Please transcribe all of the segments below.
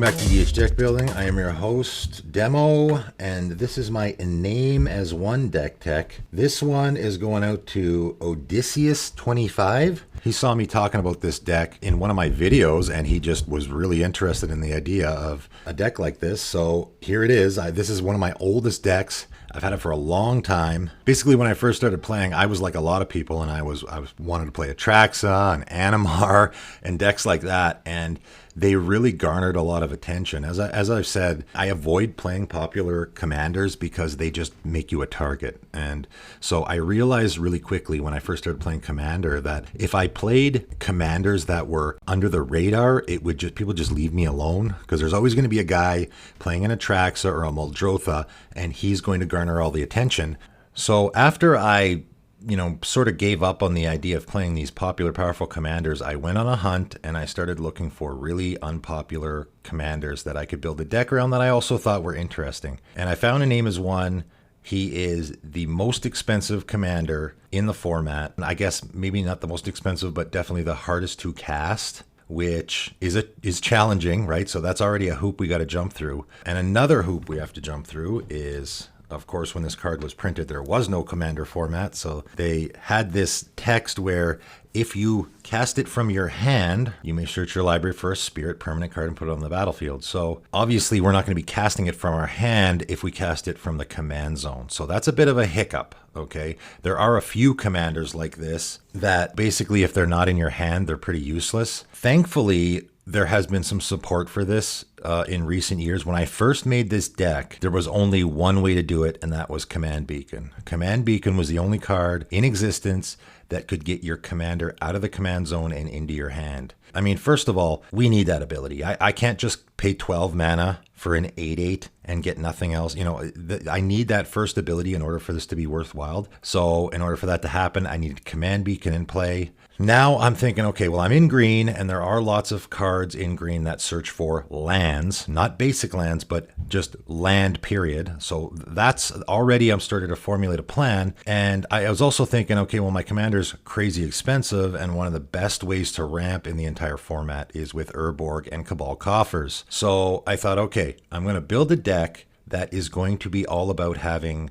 back to DH Deck Building. I am your host, Demo, and this is my Iname as one deck tech. This one is going out to Odysseus25. He saw me talking about this deck in one of my videos, and he just was really interested in the idea of a deck like this. So here it is. This is one of my oldest decks. I've had it for a long time. Basically, when I first started playing, I was like a lot of people, and I was wanted to play Atraxa and Animar and decks like that, and they really garnered a lot of attention. As I've said, I avoid playing popular commanders because they just make you a target. And so I realized really quickly when I first started playing Commander that if I played commanders that were under the radar, people just leave me alone, because there's always going to be a guy playing an Atraxa or a Muldrotha, and he's going to garner all the attention. So after I sort of gave up on the idea of playing these popular, powerful commanders, I went on a hunt and I started looking for really unpopular commanders that I could build a deck around that I also thought were interesting. And I found Iname as one. He is the most expensive commander in the format. I guess maybe not the most expensive, but definitely the hardest to cast, which is challenging, right? So that's already a hoop we got to jump through. And another hoop we have to jump through is, of course, when this card was printed, there was no commander format. So they had this text where if you cast it from your hand, you may search your library for a spirit permanent card and put it on the battlefield. So obviously we're not going to be casting it from our hand if we cast it from the command zone. So that's a bit of a hiccup. Okay. There are a few commanders like this that basically, if they're not in your hand, they're pretty useless. Thankfully, there has been some support for this in recent years. When I first made this deck, there was only one way to do it, and that was Command Beacon. Command Beacon was the only card in existence that could get your commander out of the command zone and into your hand. I mean, first of all, we need that ability. I can't just pay 12 mana for an 8/8 and get nothing else. I need that first ability in order for this to be worthwhile. So in order for that to happen, I need Command Beacon in play. Now I'm thinking, okay, well, I'm in green, and there are lots of cards in green that search for lands, not basic lands, but just land, period. So that's already, I'm starting to formulate a plan. And I was also thinking, okay, well, my commander's crazy expensive, and one of the best ways to ramp in the entire format is with Urborg and Cabal Coffers. So I thought, okay, I'm going to build a deck that is going to be all about having,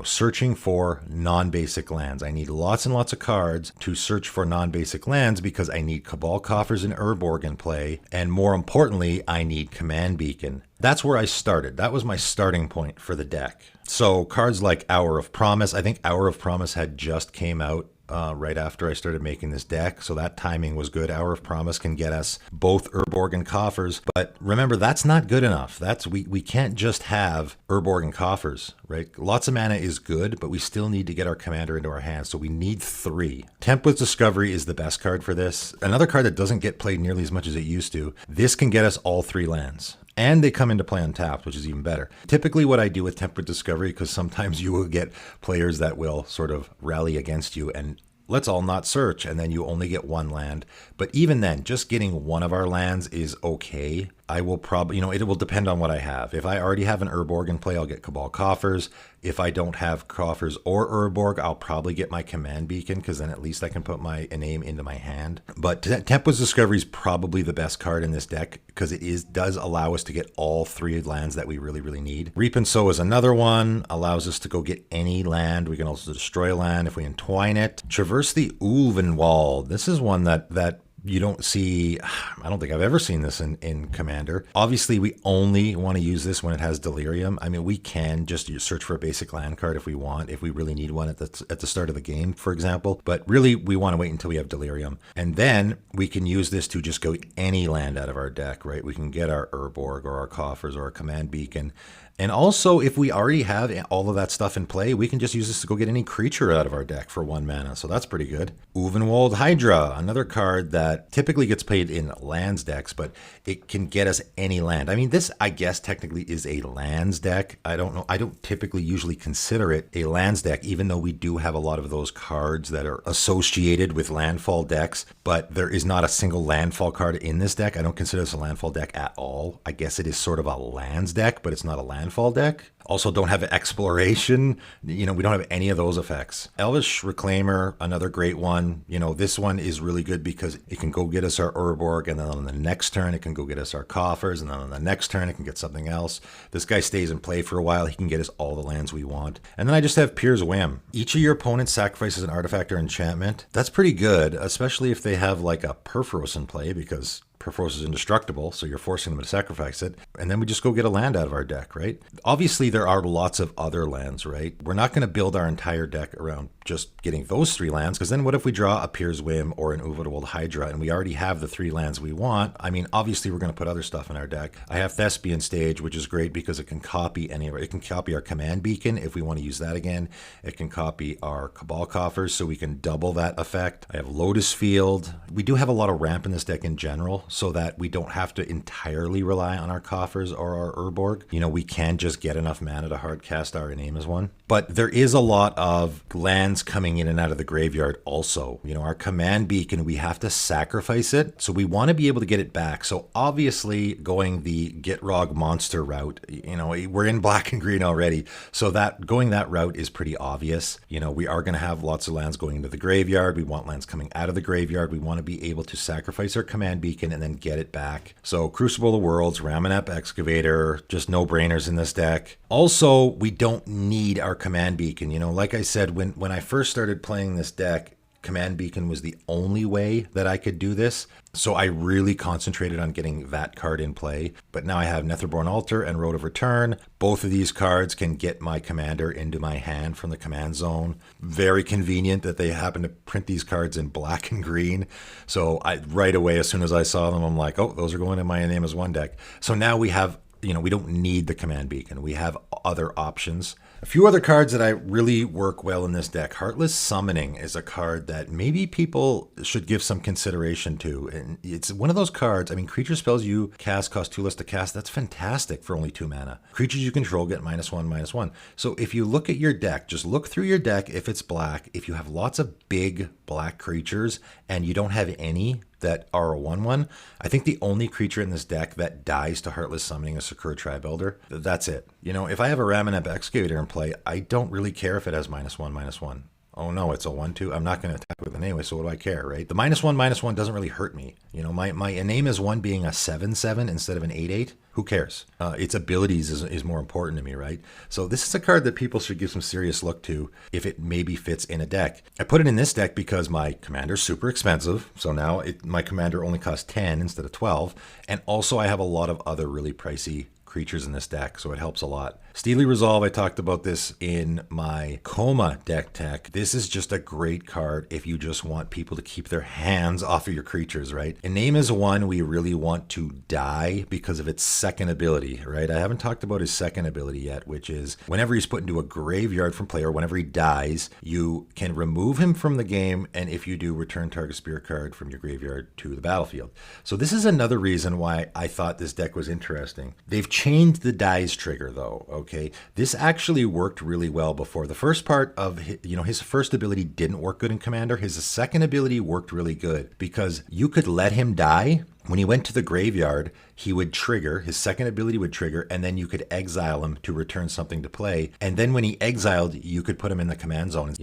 searching for non-basic lands. I need lots and lots of cards to search for non-basic lands because I need Cabal Coffers and Urborg in play. And more importantly, I need Command Beacon. That's where I started. That was my starting point for the deck. So cards like Hour of Promise, I think Hour of Promise had just came out right after I started making this deck. So that timing was good. Hour of Promise can get us both Urborg and Coffers. But remember, that's not good enough. We can't just have Urborg and Coffers, right? Lots of mana is good, but we still need to get our commander into our hands. So we need 3. Template's Discovery is the best card for this. Another card that doesn't get played nearly as much as it used to. This can get us all 3 lands. And they come into play untapped, which is even better. Typically what I do with Temperate Discovery, because sometimes you will get players that will sort of rally against you and let's all not search, and then you only get 1 land. But even then, just getting one of our lands is okay. I will probably, it will depend on what I have. If I already have an Urborg in play, I'll get Cabal Coffers. If I don't have Coffers or Urborg, I'll probably get my Command Beacon, because then at least I can put my Iname into my hand. But Template's Discovery is probably the best card in this deck, because it does allow us to get all 3 lands that we really, really need. Reap and Sow is another one, allows us to go get any land. We can also destroy a land if we entwine it. Traverse the Ulvenwald. This is one that you don't see. I don't think I've ever seen this in Commander. Obviously, we only want to use this when it has Delirium. I mean, we can just search for a basic land card if we want, if we really need one at the start of the game, for example. But really, we want to wait until we have Delirium. And then we can use this to just go any land out of our deck, right? We can get our Urborg or our Coffers or our Command Beacon. And also, if we already have all of that stuff in play, we can just use this to go get any creature out of our deck for 1 mana. So that's pretty good. Ulvenwald Hydra, another card that typically gets played in lands decks, but it can get us any land. I mean, this, I guess, technically is a lands deck. I don't know. I don't typically usually consider it a lands deck, even though we do have a lot of those cards that are associated with landfall decks. But there is not a single landfall card in this deck. I don't consider this a landfall deck at all. I guess it is sort of a lands deck, but it's not a landfall landfall deck. Also don't have exploration. We don't have any of those effects. Elvish Reclaimer, another great one. This one is really good because it can go get us our Urborg, and then on the next turn it can go get us our coffers, and then on the next turn it can get something else. This guy stays in play for a while. He can get us all the lands we want. And then I just have Pier's Whim. Each of your opponents sacrifices an artifact or enchantment. That's pretty good, especially if they have like a Perforos in play, because Perforos is indestructible, so you're forcing them to sacrifice it. And then we just go get a land out of our deck, right? Obviously, there are lots of other lands, right? We're not going to build our entire deck around just getting those 3 lands, because then what if we draw a Pier's Whim or an Uvadold Hydra and we already have the 3 lands we want? I mean, obviously, we're going to put other stuff in our deck. I have Thespian Stage, which is great because it can copy it can copy our Command Beacon if we want to use that again. It can copy our Cabal Coffers, so we can double that effect. I have Lotus Field. We do have a lot of ramp in this deck in general, so that we don't have to entirely rely on our coffers or our Urborg. We can just get enough mana to hardcast our Iname as one. But there is a lot of lands coming in and out of the graveyard also. Our Command Beacon, we have to sacrifice it, so we want to be able to get it back. So obviously going the Gitrog monster route, we're in black and green already, so that going that route is pretty obvious. We are going to have lots of lands going into the graveyard. We want lands coming out of the graveyard. We want to be able to sacrifice our Command Beacon and then get it back. So Crucible of Worlds, Ramanap Excavator, just no-brainers in this deck. Also, we don't need our Command Beacon. Like I said, when I first started playing this deck, Command Beacon was the only way that I could do this. So I really concentrated on getting that card in play. But now I have Netherborn Altar and Road of Return. Both of these cards can get my commander into my hand from the command zone. Very convenient that they happen to print these cards in black and green. So right away, as soon as I saw them, I'm like, oh, those are going in my Name as One deck. So now we have, we don't need the Command Beacon. We have other options. A few other cards that I really work well in this deck. Heartless Summoning is a card that maybe people should give some consideration to. And it's one of those cards, creature spells you cast cost 2 less to cast. That's fantastic for only 2 mana. Creatures you control get -1/-1. So if you look at your deck, just look through your deck if it's black. If you have lots of big black creatures and you don't have any that are a 1/1, I think the only creature in this deck that dies to Heartless Summoning is Sakura Tribuilder. That's it. If I have a Ramanap Excavator in play, I don't really care if it has -1/-1. Oh no, it's a 1/2. I'm not going to attack with it anyway, so what do I care, right? The -1/-1 doesn't really hurt me. My Iname as One being a 7/7 instead of an 8/8, who cares? Its abilities is more important to me, right? So this is a card that people should give some serious look to if it maybe fits in a deck. I put it in this deck because my commander's super expensive, so now my commander only costs 10 instead of 12, and also I have a lot of other really pricey creatures in this deck, so it helps a lot. Steely Resolve, I talked about this in my Coma deck tech. This is just a great card if you just want people to keep their hands off of your creatures, right? In Name as One, we really want to die because of its second ability, right? I haven't talked about his second ability yet, which is whenever he's put into a graveyard from play or whenever he dies, you can remove him from the game, and if you do, return target spirit card from your graveyard to the battlefield. So this is another reason why I thought this deck was interesting. They've changed the dies trigger though, okay? This actually worked really well before. The first part of his first ability didn't work good in Commander. His second ability worked really good because you could let him die. When he went to the graveyard, he would trigger, his second ability would trigger, and then you could exile him to return something to play. And then when he exiled, you could put him in the command zone.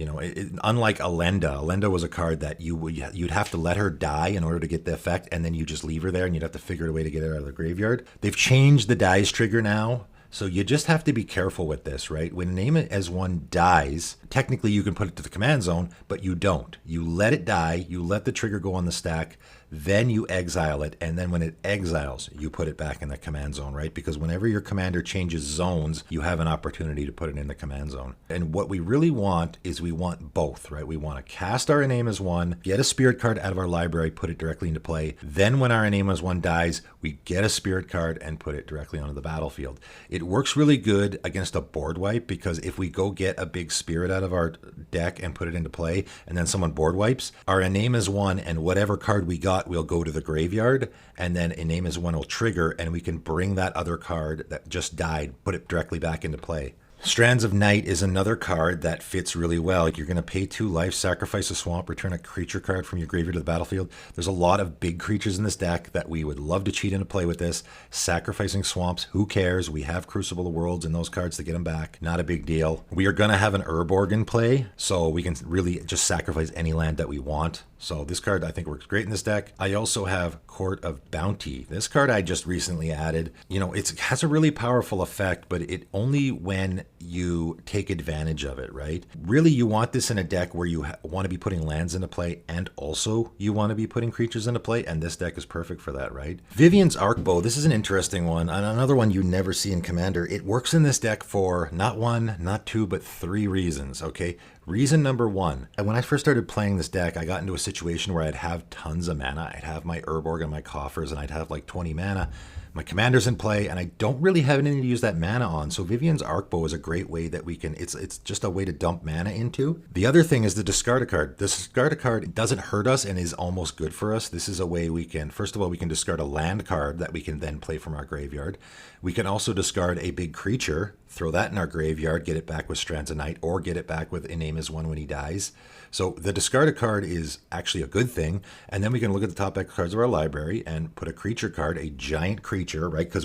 Unlike Alenda was a card that you'd have to let her die in order to get the effect, and then you just leave her there, and you'd have to figure out a way to get her out of the graveyard. They've changed the dies trigger now. So you just have to be careful with this, right? When Name It As One dies, technically you can put it to the command zone, but you don't. You let it die, you let the trigger go on the stack, then you exile it, and then when it exiles, you put it back in the command zone, right? Because whenever your commander changes zones, you have an opportunity to put it in the command zone. And what we really want is we want both, right? We want to cast our Name As One, get a spirit card out of our library, put it directly into play. Then when our Name As One dies, we get a spirit card and put it directly onto the battlefield. It works really good against a board wipe because if we go get a big spirit out of our deck and put it into play, and then someone board wipes, our Name As One and whatever card we got will go to the graveyard, and then a Name As One will trigger, and we can bring that other card that just died, put it directly back into play. Strands of Night is another card that fits really well. You're going to pay 2 life, sacrifice a swamp, return a creature card from your graveyard to the battlefield. There's a lot of big creatures in this deck that we would love to cheat into play with this. Sacrificing swamps, who cares? We have Crucible of Worlds and those cards to get them back. Not a big deal. We are going to have an Urborg in play, so we can really just sacrifice any land that we want. So this card I think works great in this deck. I also have Court of Bounty. This card I just recently added. You know, it has a really powerful effect, but it only when you take advantage of it, right? Really, you want this in a deck where you want to be putting lands into play and also you want to be putting creatures into play, and this deck is perfect for that, right? Vivian's Arcbow. This is an interesting one, and another one you never see in Commander. It works in this deck for not 1, not 2, but 3 reasons, okay? Reason number 1, when I first started playing this deck, I got into a situation where I'd have tons of mana. I'd have my Urborg and my coffers, and I'd have like 20 mana. My commander's in play, and I don't really have anything to use that mana on. So Vivian's Arcbow is a great way that we can, it's just a way to dump mana into. The other thing is the discard a card. The discard a card doesn't hurt us and is almost good for us. This is a way we can, first of all, we can discard a land card that we can then play from our graveyard. We can also discard a big creature, throw that in our graveyard, get it back with Strands of Night, or get it back with Iname as one when he dies. So the discard a card is actually a good thing. And then we can look at the top X cards of our library and put a creature card, a giant creature, right? Because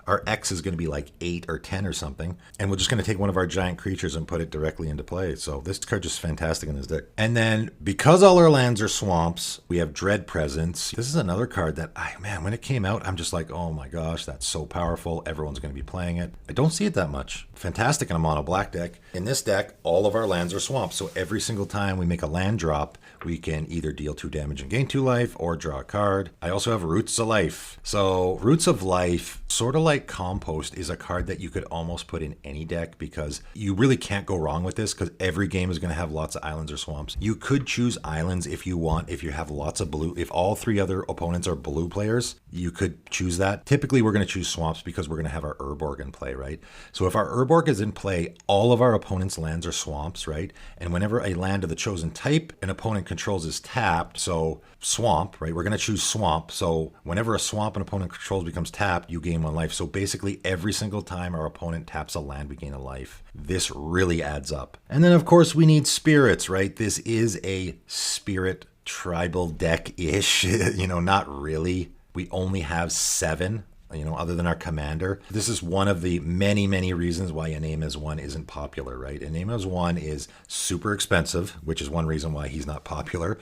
our X is going to be like 8 or 10 or something. And we're just going to take one of our giant creatures and put it directly into play. So this card is fantastic in this deck. And then because all our lands are swamps, we have Dread Presence. This is another card that, man, when it came out, I'm just like, oh my gosh, that's so powerful. Everyone's going to be playing it. I don't see it that much. Fantastic in a mono black deck. In this deck, all of our lands are swamps. So every single time we make a land drop, we can either deal 2 damage and gain 2 life or draw a card. I also have Roots of Life. So Roots of Life, sort of like Compost, is a card that you could almost put in any deck because you really can't go wrong with this because every game is going to have lots of islands or swamps. You could choose islands if you want, if you have lots of blue. If all 3 other opponents are blue players, you could choose that. Typically, we're going to choose swamps because we're going to have our Urborg in play, right? So if our Urborg is in play, all of our opponent's lands are swamps, right? And whenever a land of the chosen type an opponent controls is tapped, so swamp, right? We're going to choose swamp. So whenever a swamp an opponent controls becomes tapped, you gain 1 life. So basically every single time our opponent taps a land, we gain a life. This really adds up. And then of course we need spirits, right? This is a spirit tribal deck-ish, you know, not really. We only have 7. You know, other than our commander. This is one of the many, many reasons why Iname as 1 isn't popular, right? Iname as 1 is super expensive, which is one reason why he's not popular.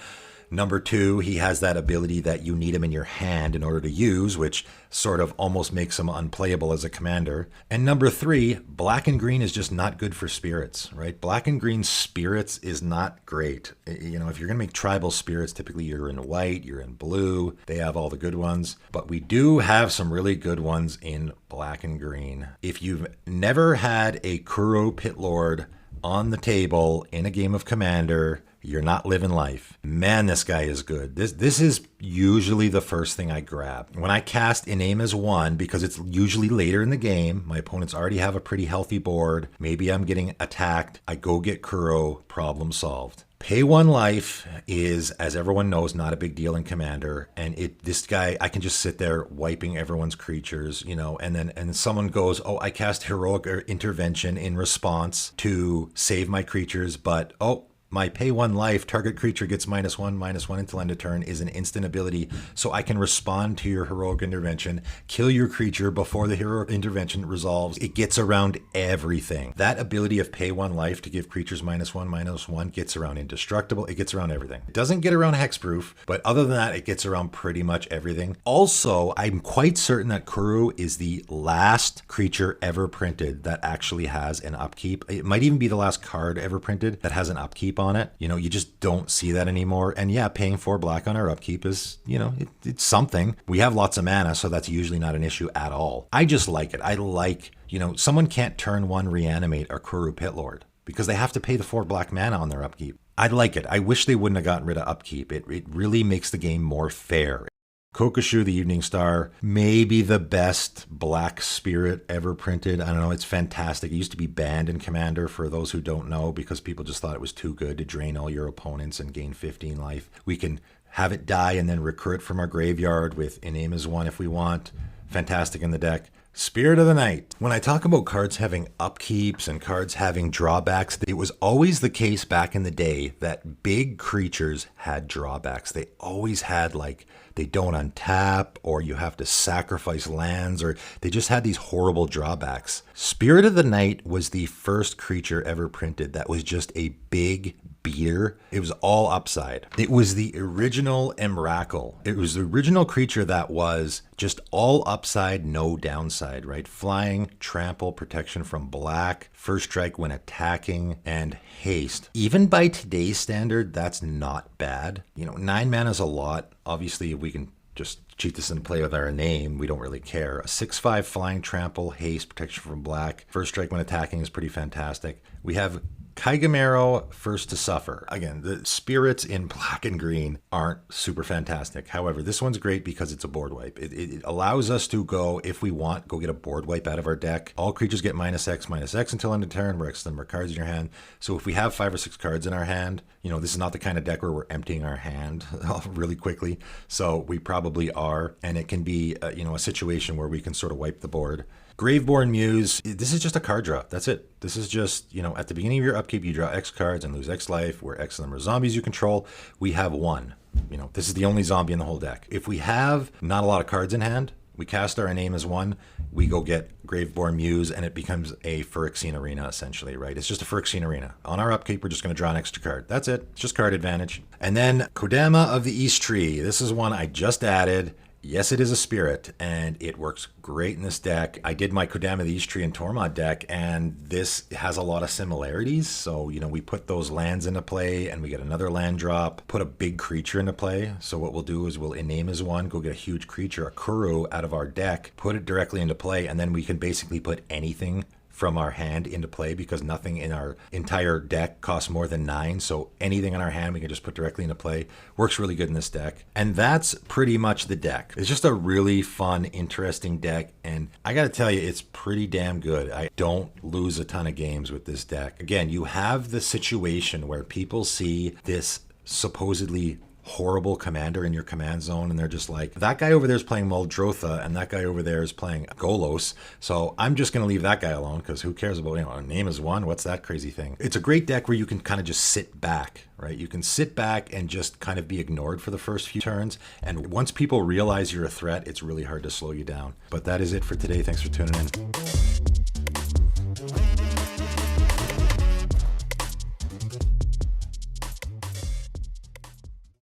Number 2, he has that ability that you need him in your hand in order to use, which sort of almost makes him unplayable as a commander. And number 3, black and green is just not good for spirits, right? Black and green spirits is not great. You know, if you're going to make tribal spirits, typically you're in white, you're in blue. They have all the good ones. But we do have some really good ones in black and green. If you've never had a Kuro Pit Lord on the table in a game of Commander, you're not living life. Man, this guy is good. This is usually the first thing I grab. When I cast Iname as 1, because it's usually later in the game, my opponents already have a pretty healthy board. Maybe I'm getting attacked. I go get Kuro, problem solved. Pay 1 life is, as everyone knows, not a big deal in Commander. And this guy, I can just sit there wiping everyone's creatures, you know, and then someone goes, oh, I cast Heroic Intervention in response to save my creatures, but, oh, my pay 1 life, target creature gets -1/-1 until end of turn is an instant ability, so I can respond to your heroic intervention, kill your creature before the heroic intervention resolves. It gets around everything. That ability of pay 1 life to give creatures -1/-1 gets around indestructible. It gets around everything. It doesn't get around hexproof, but other than that, it gets around pretty much everything. Also, I'm quite certain that Kuru is the last creature ever printed that actually has an upkeep. It might even be the last card ever printed that has an upkeep on it. You know, you just don't see that anymore. And yeah, paying 4 black on our upkeep is, you know, it's something. We have lots of mana, so that's usually not an issue at all. I just like it. I like, you know, someone can't turn 1 reanimate a Kuru Pit Lord because they have to pay the 4 black mana on their upkeep. I like it. I wish they wouldn't have gotten rid of upkeep. It really makes the game more fair. Kokoshu, the Evening Star, maybe the best black spirit ever printed. I don't know, it's fantastic. It used to be banned in Commander, for those who don't know, because people just thought it was too good to drain all your opponents and gain 15 life. We can have it die and then recur it from our graveyard with Iname as 1 if we want. Fantastic in the deck. Spirit of the Night. When I talk about cards having upkeeps and cards having drawbacks, it was always the case back in the day that big creatures had drawbacks. They always had, like, they don't untap, or you have to sacrifice lands, or they just had these horrible drawbacks. Spirit of the Night was the first creature ever printed that was just a big beater. It was all upside. It was the original Emrakul. It was the original creature that was just all upside, no downside, right? Flying, trample, protection from black, first strike when attacking, and haste. Even by today's standard, that's not bad. 9 mana is a lot. Obviously, if we can just cheat this into play with our name, we don't really care. A 6/5 flying, trample, haste, protection from black, first strike when attacking is pretty fantastic. We have Kaigamero, First to Suffer. Again, the spirits in black and green aren't super fantastic. However, this one's great because it's a board wipe. It allows us to go, if we want, go get a board wipe out of our deck. All creatures get -X until end of turn, where X number of cards in your hand. So if we have 5 or 6 cards in our hand, this is not the kind of deck where we're emptying our hand really quickly. So we probably are, and it can be, a situation where we can sort of wipe the board. Graveborn Muse, this is just a card draw. That's it. This is just, at the beginning of your upkeep, you draw X cards and lose X life, where X number of zombies you control. We have 1. This is the only zombie in the whole deck. If we have not a lot of cards in hand, we cast our name as 1, we go get Graveborn Muse, and it becomes a Phyrexian Arena, essentially, right? It's just a Phyrexian Arena. On our upkeep, we're just going to draw an extra card. That's it. It's just card advantage. And then Kodama of the East Tree. This is one I just added. Yes, it is a spirit, and it works great in this deck. I did my Kodama of the East Tree and Tormod deck, and this has a lot of similarities. So, we put those lands into play, and we get another land drop, put a big creature into play. So what we'll do is we'll Iname as 1, go get a huge creature, a Kuru, out of our deck, put it directly into play, and then we can basically put anything from our hand into play, because nothing in our entire deck costs more than 9. So anything in our hand we can just put directly into play. Works really good in this deck. And that's pretty much the deck. It's just a really fun, interesting deck. And I got to tell you, it's pretty damn good. I don't lose a ton of games with this deck. Again, you have the situation where people see this supposedly horrible commander in your command zone, and they're just like, that guy over there is playing Muldrotha, and that guy over there is playing Golos, so I'm just going to leave that guy alone, because who cares about, a name is 1, what's that crazy thing? It's a great deck where you can kind of just sit back, right? You can sit back and just kind of be ignored for the first few turns, and once people realize you're a threat, it's really hard to slow you down. But that is it for today. Thanks for tuning in.